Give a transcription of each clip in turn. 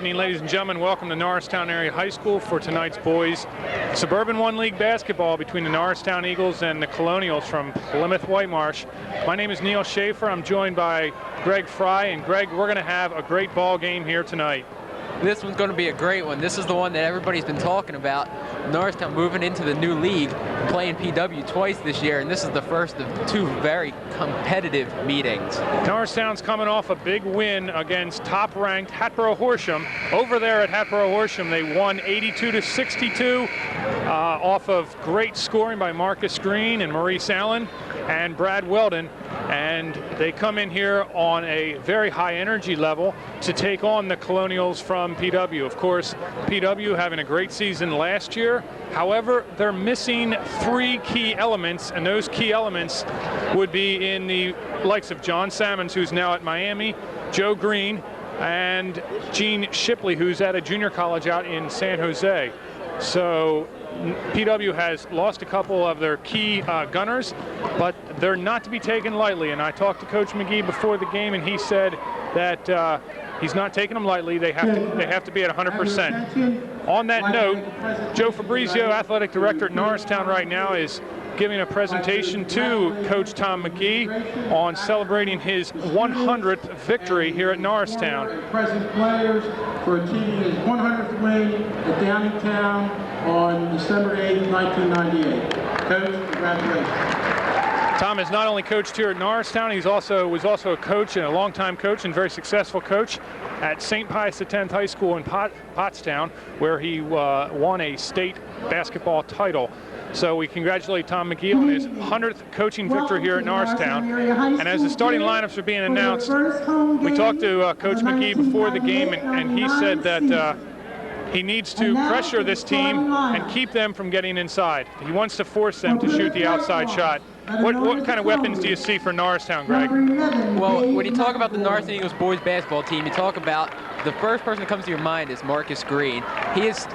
evening, ladies and gentlemen. Welcome to Norristown Area High School for tonight's boys Suburban 1 League basketball between the Norristown Eagles and the Colonials from Plymouth-Whitemarsh. My name is Neil Schaefer. I'm joined by Greg Fry. And Greg, we're going to have a great ball game here tonight. This one's going to be a great one. This is the one that everybody's been talking about. Norristown moving into the new league, playing PW twice this year, and this is the first of two very competitive meetings. Norristown's coming off a big win against top-ranked Hatboro-Horsham. Over there at Hatboro-Horsham, they won 82-62 off of great scoring by Marcus Green and Maurice Allen and Brad Weldon. And they come in here on a very high energy level to take on the Colonials from PW. Of course, PW having a great season last year. However, they're missing three key elements, and those key elements would be in the likes of John Sammons, who's now at Miami, Joe Green, and Gene Shipley, who's at a junior college out in San Jose. So PW has lost a couple of their key gunners, but they're not to be taken lightly. And I talked to Coach McGee before the game, and he said that he's not taking them lightly. They have to be at 100%. On that note, Joe Fabrizio, athletic director at Norristown right now, is giving a presentation to Coach Tom McGee on celebrating his 100th victory here at Norristown. Present players for achieving his 100th win at Downingtown on December 8, 1998. Coach, congratulations. Tom has not only coached here at Norristown, he was also a coach and a longtime coach and very successful coach at St. Pius X High School in Pottstown, where he won a state basketball title. So we congratulate Tom McGee on his 100th coaching victory here at Norristown. And as the starting lineups are being announced, we talked to Coach McGee before the game, and he said that he needs to pressure this team and keep them from getting inside. He wants to force them to shoot the outside shot. What kind of weapons do you see for Norristown, Greg? Well, when you talk about the Norristown Eagles boys basketball team, you talk about the first person that comes to your mind is Marcus Green. He is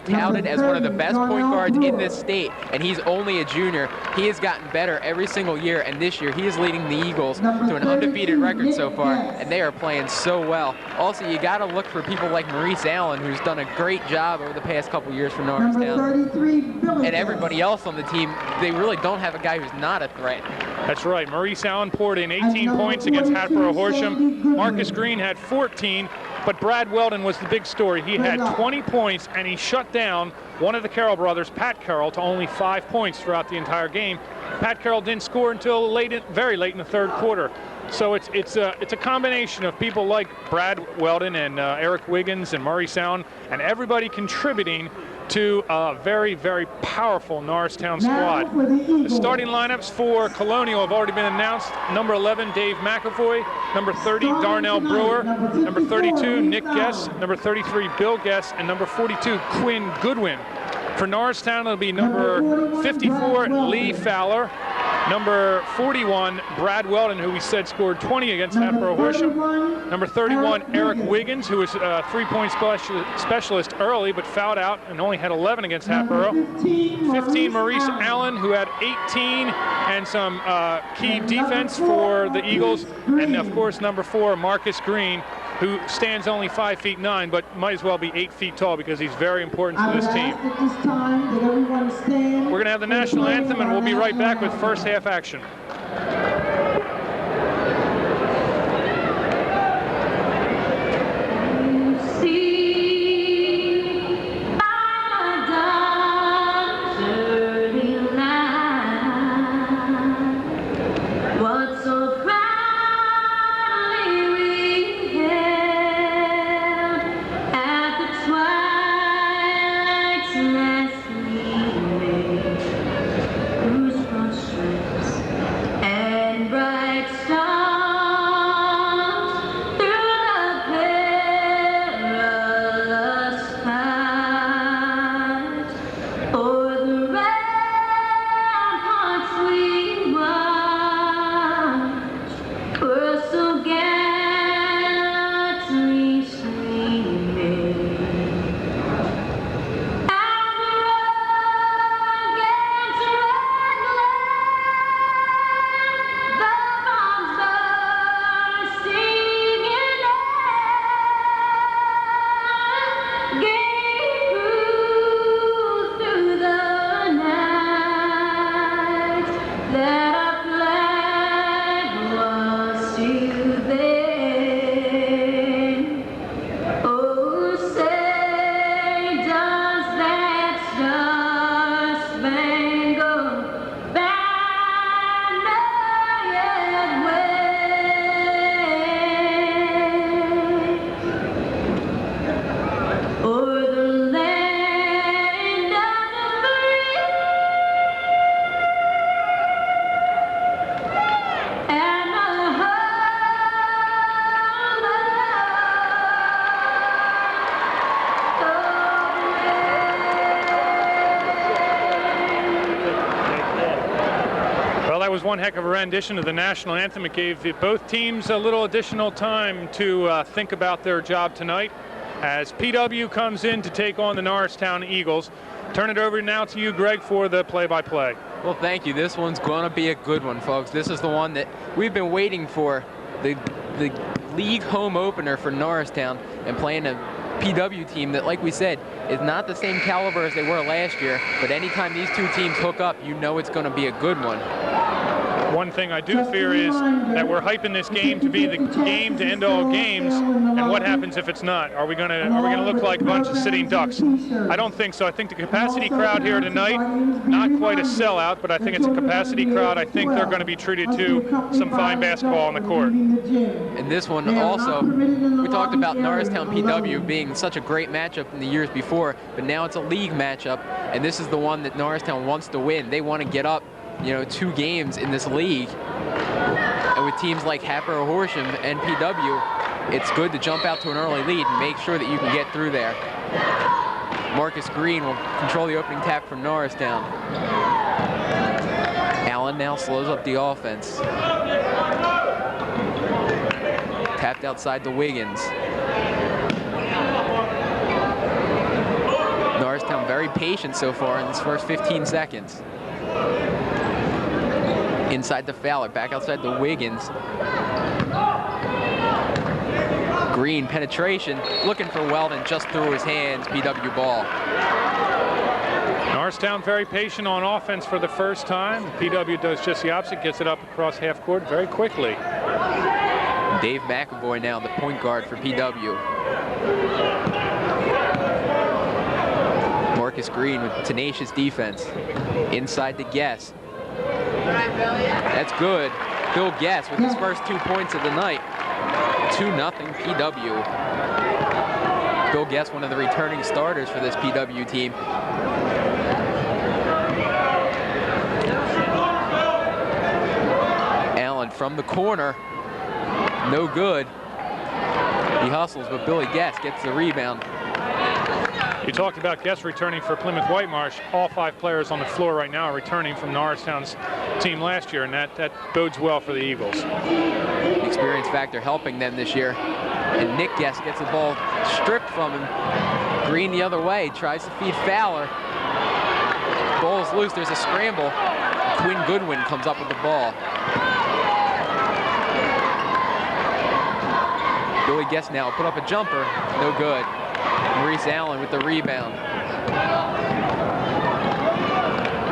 touted as one of the best point guards in this state, and he's only a junior. He has gotten better every single year, and this year he is leading the Eagles to an undefeated record so far, and they are playing so well. Also, you got to look for people like Maurice Allen, who's done a great job over the past couple years for Norristown. And everybody else on the team, they really don't have a guy who's not a threat. That's right. Maurice Allen poured in 18 points against Hatboro-Horsham. Marcus Green had 14, but Brad Weldon was the big story. He had 20 points, and he shut down one of the Carroll brothers, Pat Carroll, to only 5 points throughout the entire game. Pat Carroll didn't score until very late in the third quarter. So it's a combination of people like Brad Weldon and Eric Wiggins and Maurice Allen, and everybody contributing to a very, very powerful Norristown squad. The starting lineups for Colonial have already been announced. Number 11, Dave McAvoy. Number 30, Darnell Brewer. Number 32, Nick Guess. Number 33, Bill Guess. And number 42, Quinn Goodwin. For Norristown, it'll be number 54, Lee Fowler. Number 41, Brad Weldon, who we said scored 20 against Hatboro-Horsham. Number 31, Eric Wiggins, who was a three-point specialist early, but fouled out and only had 11 against Hatboro. 15, Maurice Allen, who had 18 and some key defense for the Eagles. And, of course, number 4, Marcus Green, who stands only 5'9", but might as well be 8 feet tall because he's very important to this team. We're going to have the national anthem, and we'll be right back with first half action. one heck of a rendition of the national anthem. It gave both teams a little additional time to think about their job tonight as PW comes in to take on the Norristown Eagles. Turn it over now to you, Greg, for the play-by-play. Well, thank you. This one's going to be a good one, folks. This is the one that we've been waiting for, the league home opener for Norristown, and playing a PW team that, like we said, is not the same caliber as they were last year, but anytime these two teams hook up, you know it's going to be a good one. One thing I do fear is that we're hyping this game to be the game to end all games, and what happens if it's not? Are we gonna look like a bunch of sitting ducks? I don't think so. I think the capacity crowd here tonight, not quite a sellout, but I think it's a capacity crowd. I think they're going to be treated to some fine basketball on the court. And this one also, we talked about Norristown PW being such a great matchup in the years before, but now it's a league matchup, and this is the one that Norristown wants to win. They want to get up, 2 games in this league. And with teams like Hatboro Horsham and PW, it's good to jump out to an early lead and make sure that you can get through there. Marcus Green will control the opening tap from Norristown. Allen now slows up the offense. Tapped outside to Wiggins. Norristown very patient so far in this first 15 seconds. Inside to Fowler, back outside to Wiggins. Green penetration, looking for Weldon, just through his hands, PW ball. Norristown very patient on offense for the first time. PW does just the opposite, gets it up across half court very quickly. Dave McAvoy now, the point guard for PW. Marcus Green with tenacious defense. Inside to Guess. That's good. Bill Guess with his first 2 points of the night. 2-0 PW. Bill Guess, one of the returning starters for this PW team. Allen from the corner. No good. He hustles, but Billy Guess gets the rebound. You talked about Guess returning for Plymouth-Whitemarsh. All 5 players on the floor right now are returning from Norristown's team last year, and that bodes well for the Eagles. The experience factor helping them this year. And Nick Guess gets the ball stripped from him. Green the other way, tries to feed Fowler. Ball's loose, there's a scramble. Quinn Goodwin comes up with the ball. Billy Guess now put up a jumper, no good. Maurice Allen with the rebound.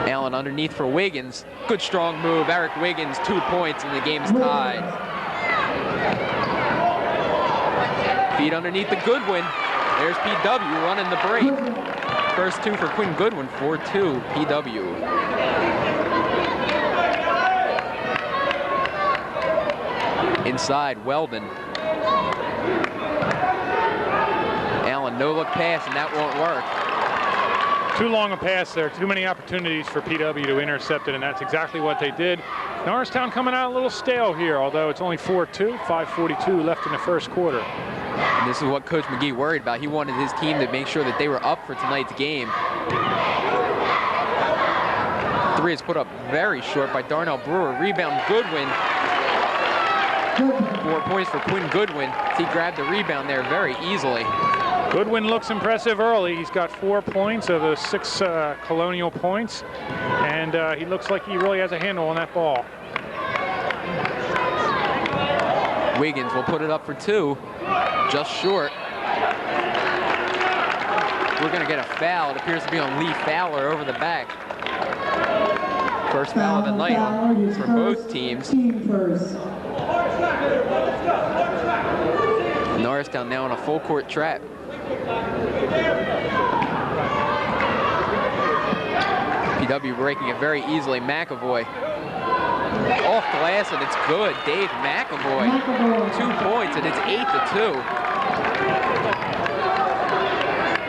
Allen underneath for Wiggins. Good strong move. Eric Wiggins, 2 points, and the game's tied. Feed underneath the Goodwin. There's PW running the break. First 2 for Quinn Goodwin, 4-2 PW. Inside, Weldon. Allen, no-look pass, and that won't work. Too long a pass there. Too many opportunities for PW to intercept it, and that's exactly what they did. Norristown coming out a little stale here, although it's only 4-2, 5:42 left in the first quarter. And this is what Coach McGee worried about. He wanted his team to make sure that they were up for tonight's game. 3 is put up very short by Darnell Brewer. Rebound, Goodwin. 4 points for Quinn Goodwin. He grabbed the rebound there very easily. Goodwin looks impressive early. He's got 4 points of the 6 Colonial points, and he looks like he really has a handle on that ball. Wiggins will put it up for 2, just short. We're going to get a foul. It appears to be on Lee Fowler over the back. First foul of the night for both teams. Norristown now in a full court trap. PW breaking it very easily. McAvoy off glass, and it's good. Dave McAvoy, 2 points, and it's 8-2.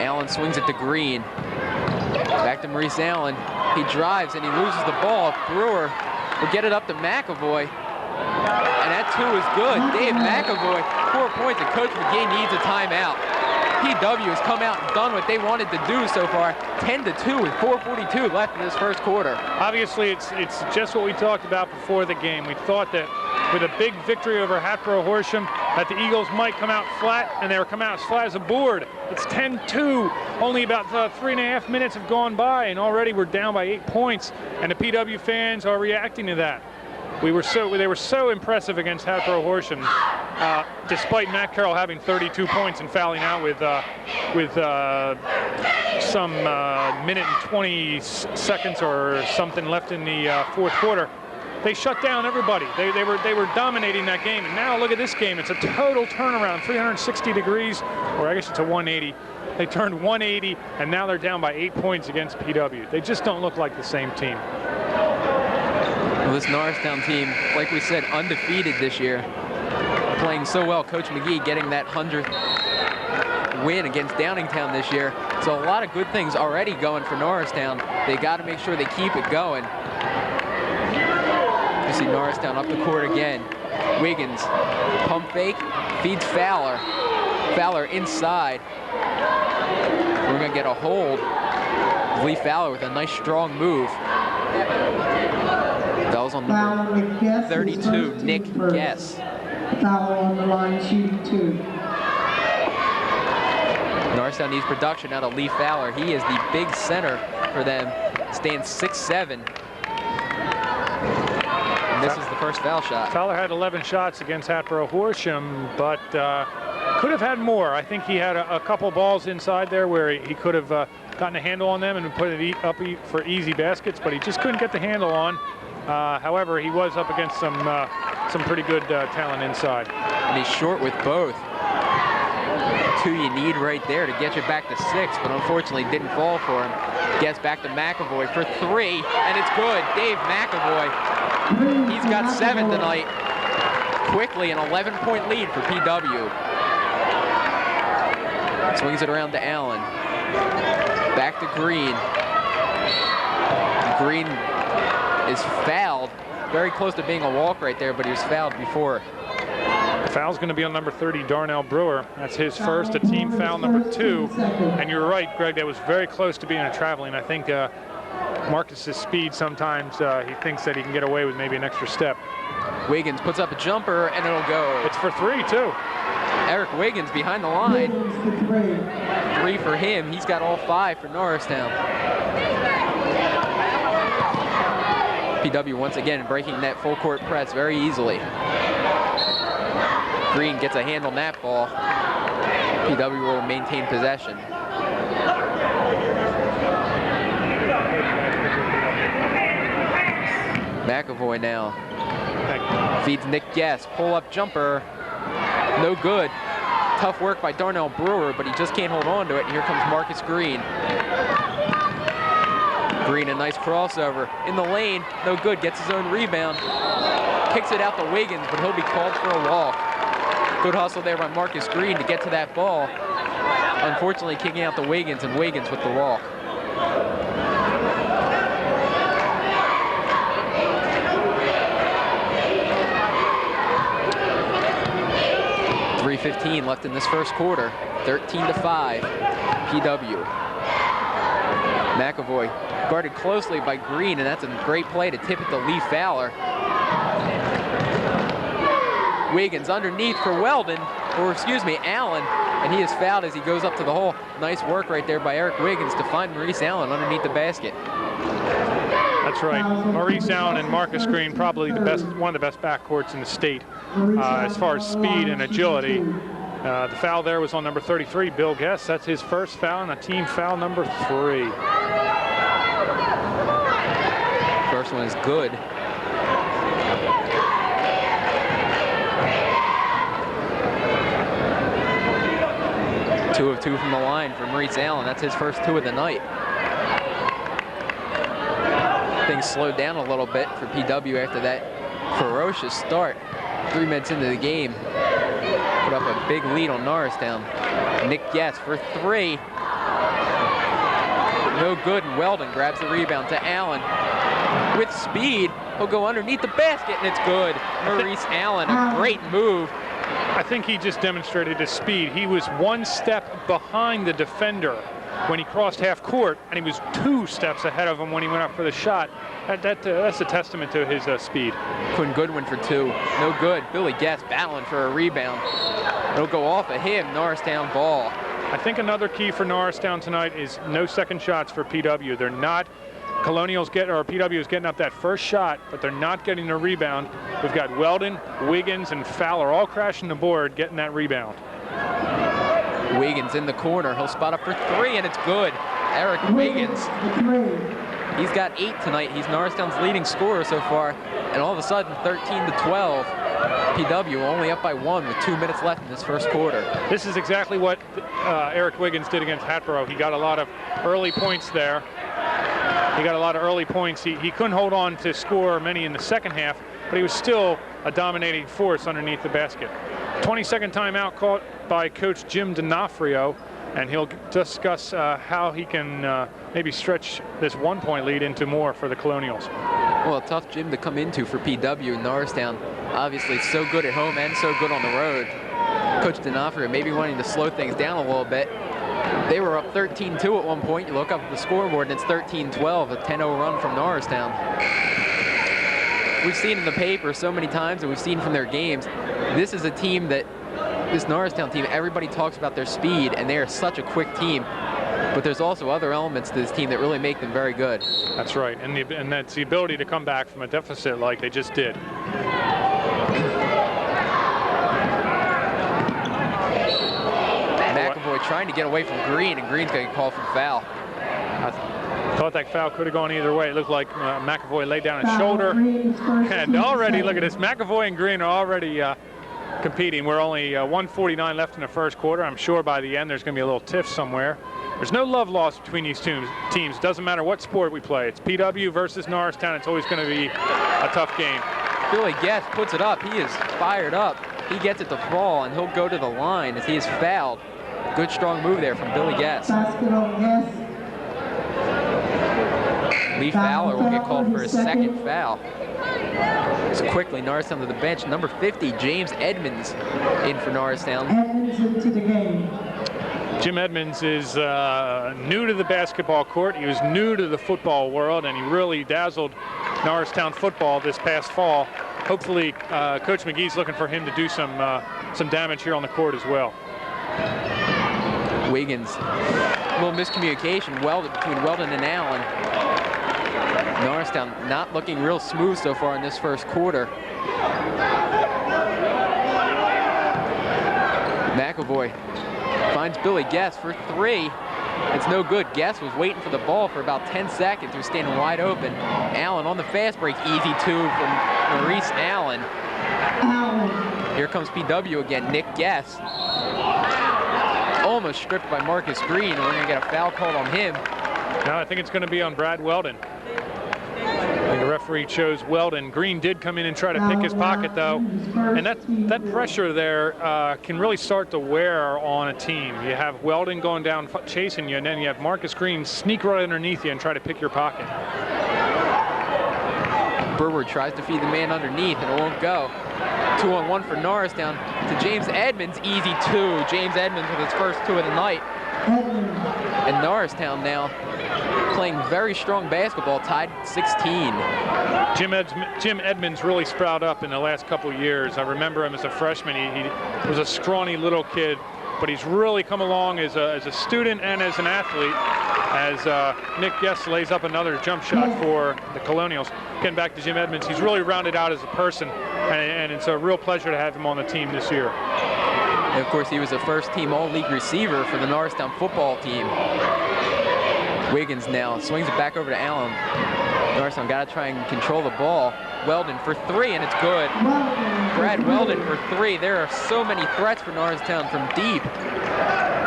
Allen swings it to Green. Back to Maurice Allen. He drives and he loses the ball. Brewer will get it up to McAvoy. And that 2 is good. Dave McAvoy, 4 points, and Coach McGee needs a timeout. PW has come out and done what they wanted to do so far. 10-2 with 4:42 left in this first quarter. Obviously, it's just what we talked about before the game. We thought that with a big victory over Hatboro Horsham, that the Eagles might come out flat, and they were coming out as flat as a board. It's 10-2. Only about 3.5 minutes have gone by, and already we're down by 8 points, and the PW fans are reacting to that. They were so impressive against Hatboro Horsham, despite Matt Carroll having 32 points and fouling out with some minute and 20 seconds or something left in the fourth quarter. They shut down everybody. They were dominating that game, and now look at this game. It's a total turnaround, 360 degrees, or I guess it's a 180. They turned 180, and now they're down by 8 points against PW. They just don't look like the same team. Well, this Norristown team, like we said, undefeated this year, playing so well. Coach McGee getting that 100th win against Downingtown this year. So a lot of good things already going for Norristown. They got to make sure they keep it going. You see Norristown up the court again. Wiggins, pump fake, feeds Fowler. Fowler inside. We're going to get a hold. Lee Fowler with a nice strong move. Fouls on number 32, Nick Guess. Fowler on the line, shooting 2. Norristown needs production out of Lee Fowler. He is the big center for them, staying 6'7". And this is the first foul shot. Fowler had 11 shots against Hatboro Horsham, but could have had more. I think he had a couple balls inside there where he could have gotten a handle on them and put it up for easy baskets, but he just couldn't get the handle on. However, he was up against some pretty good talent inside. And he's short with both. 2 you need right there to get you back to 6, but unfortunately didn't fall for him. Gets back to McAvoy for 3, and it's good. Dave McAvoy, he's got 7 tonight. Quickly, an 11-point lead for PW. Swings it around to Allen. Back to Green. Green is fouled. Very close to being a walk right there, but he was fouled before. Foul's going to be on number 30, Darnell Brewer. That's his first, a team foul number 2. And you're right, Greg, that was very close to being a traveling. I think Marcus's speed sometimes, he thinks that he can get away with maybe an extra step. Wiggins puts up a jumper, and it'll go. It's for 3, too. Eric Wiggins behind the line. 3 for him. He's got all 5 for Norristown. PW once again breaking that full court press very easily. Green gets a hand on that ball. PW will maintain possession. McAvoy now. Feeds Nick Guess. Pull-up jumper. No good. Tough work by Darnell Brewer, but he just can't hold on to it. Here comes Marcus Green. Green, a nice crossover. In the lane, no good. Gets his own rebound. Kicks it out to Wiggins, but he'll be called for a walk. Good hustle there by Marcus Green to get to that ball. Unfortunately, kicking out to Wiggins, and Wiggins with the walk. .3:15 left in this first quarter. 13-5, PW. McAvoy guarded closely by Green, and that's a great play to tip it to Lee Fowler. Wiggins underneath for Weldon, or excuse me, Allen, and he is fouled as he goes up to the hole. Nice work right there by Eric Wiggins to find Maurice Allen underneath the basket. That's right. Maurice Allen and Marcus Green, probably the best, one of the best backcourts in the state as far as speed and agility. The foul there was on number 33, Bill Guess. That's his first foul, and a team foul number 3. First one is good. Two of 2 from the line for Maurice Allen. That's his first 2 of the night. Things slowed down a little bit for PW after that ferocious start. 3 minutes into the game. Put up a big lead on Norristown. Nick Guess for 3. No good, and Weldon grabs the rebound to Allen. With speed, he'll go underneath the basket, and it's good. Maurice Allen, a great move. I think he just demonstrated his speed. He was 1 step behind the defender when he crossed half court, and he was 2 steps ahead of him when he went up for the shot. That's a testament to his speed. Quinn Goodwin for 2. No good. Billy Guest battling for a rebound. It'll go off of him. Norristown ball. I think another key for Norristown tonight is no second shots for PW. They're not. PW is getting up that first shot, but they're not getting the rebound. We've got Weldon, Wiggins, and Fowler all crashing the board, getting that rebound. Wiggins in the corner. He'll spot up for 3, and it's good. Eric Wiggins. He's got 8 tonight. He's Norristown's leading scorer so far, and all of a sudden, 13-12. PW only up by 1 with 2 minutes left in this first quarter. This is exactly what Eric Wiggins did against Hatboro. He got a lot of early points there. He couldn't hold on to score many in the second half, but he was still a dominating force underneath the basket. 22nd timeout caught by Coach Jim D'Onofrio, and he'll discuss how he can maybe stretch this 1-point lead into more for the Colonials. Well, a tough gym to come into for PW in Norristown. Obviously so good at home and so good on the road. Coach D'Onofrio maybe wanting to slow things down a little bit. They were up 13-2 at one point. You look up at the scoreboard and it's 13-12, a 10-0 run from Norristown. We've seen in the paper so many times, and we've seen from their games, this is a team that, this Norristown team, everybody talks about their speed, and they are such a quick team. But there's also other elements to this team that really make them very good. That's right, and that's the ability to come back from a deficit like they just did. McAvoy trying to get away from Green, and Green's going to get called for foul. I thought that foul could have gone either way. It looked like McAvoy laid down his shoulder. And already, look at this, McAvoy and Green are already competing. We're only 1:49 left in the first quarter. I'm sure by the end there's going to be a little tiff somewhere. There's no love lost between these teams. Doesn't matter what sport we play. It's PW versus Norristown. It's always going to be a tough game. Billy Guest puts it up. He is fired up. He gets it to fall, and he'll go to the line as he is fouled. Good strong move there from Billy Guest. Lee Fowler will get called for his second foul. So quickly, Norristown to the bench. Number 50, James Edmonds, in for Norristown. Edmonds into the game. Jim Edmonds is new to the basketball court. He was new to the football world, and he really dazzled Norristown football this past fall. Hopefully, Coach McGee's looking for him to do some damage here on the court as well. Wiggins, a little miscommunication between Weldon and Allen. Norristown not looking real smooth so far in this first quarter. McAvoy finds Billy Guest for 3. It's no good. Guest was waiting for the ball for about 10 seconds. He was standing wide open. Allen on the fast break. Easy 2 from Maurice Allen. Here comes PW again. Nick Guest. Almost stripped by Marcus Green. We're going to get a foul called on him. Now I think it's going to be on Brad Weldon. I think the referee chose Weldon. Green did come in and try to pick his pocket, though. And that pressure there can really start to wear on a team. You have Weldon going down chasing you, and then you have Marcus Green sneak right underneath you and try to pick your pocket. Burward tries to feed the man underneath, and it won't go. 2-on-1 for Norristown to James Edmonds. Easy 2. James Edmonds with his first 2 of the night. And Norristown now playing very strong basketball, tied 16. Jim Edmonds really sprouted up in the last couple of years. I remember him as a freshman. He was a scrawny little kid, but he's really come along as a student and as an athlete, as Nick Guest lays up another jump shot for the Colonials. Getting back to Jim Edmonds, he's really rounded out as a person, and it's a real pleasure to have him on the team this year. And of course, he was a first-team All-League receiver for the Norristown football team. Wiggins now swings it back over to Allen. Norristown got to try and control the ball. Weldon for 3, and it's good. Brad Weldon for 3. There are so many threats for Norristown from deep.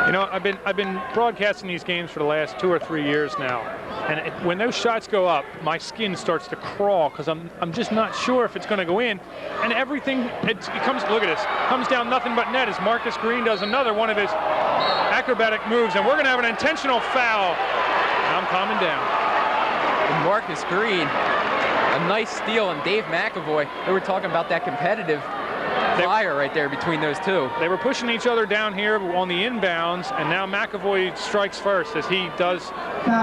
You know, I've been broadcasting these games for the last 2 or 3 years now, and when those shots go up, my skin starts to crawl because I'm just not sure if it's going to go in, and everything it comes. Look at this, comes down nothing but net as Marcus Green does another one of his acrobatic moves, and we're going to have an intentional foul. I'm calming down. And Marcus Green, a nice steal, and Dave McAvoy. They were talking about that competitive fire right there between those two. They were pushing each other down here on the inbounds, and now McAvoy strikes first as he does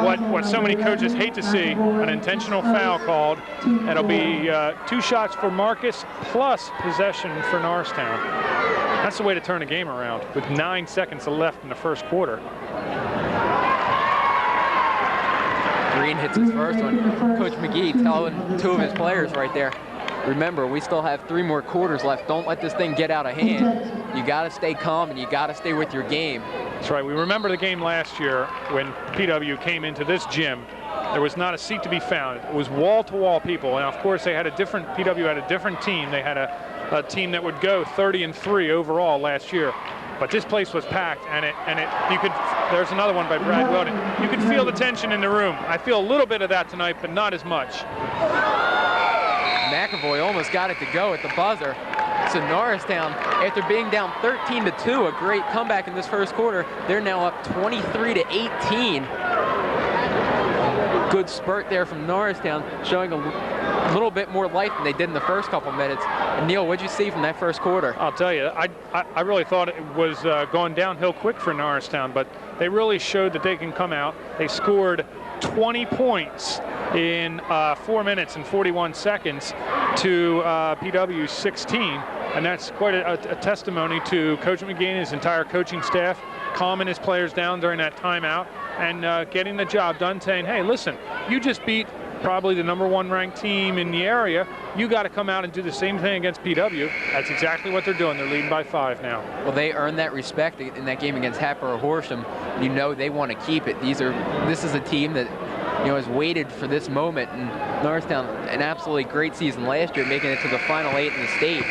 what so many coaches hate to see, an intentional foul called. It'll be 2 shots for Marcus plus possession for Norristown. That's the way to turn a game around with 9 seconds left in the first quarter. Green hits his first one. Coach McGee telling 2 of his players right there, remember, we still have 3 more quarters left. Don't let this thing get out of hand. You got to stay calm and you got to stay with your game. That's right. We remember the game last year when PW came into this gym. There was not a seat to be found. It was wall-to-wall people. And of course, they had a different, PW had a different team. They had a team that would go 30-3 overall last year. But this place was packed, and you could. There's another one by Brad Weldon. You could feel the tension in the room. I feel a little bit of that tonight, but not as much. McAvoy almost got it to go at the buzzer. So Norristown, after being down 13-2, a great comeback in this first quarter, they're now up 23-18. Good spurt there from Norristown, showing a little bit more life than they did in the first couple minutes. And Neil, what'd you see from that first quarter? I'll tell you, I really thought it was going downhill quick for Norristown, but they really showed that they can come out. They scored 20 points in 4 minutes and 41 seconds to PW's 16, and that's quite a testimony to Coach McGee and his entire coaching staff, calming his players down during that timeout and getting the job done, saying, hey, listen, you just beat probably the #1 ranked team in the area. You got to come out and do the same thing against PW. That's exactly what they're doing. They're leading by 5 now. Well, they earned that respect in that game against Hatboro Horsham. You know they want to keep it. This is a team that has waited for this moment, and Norristown, an absolutely great season last year, making it to the Final 8 in the state.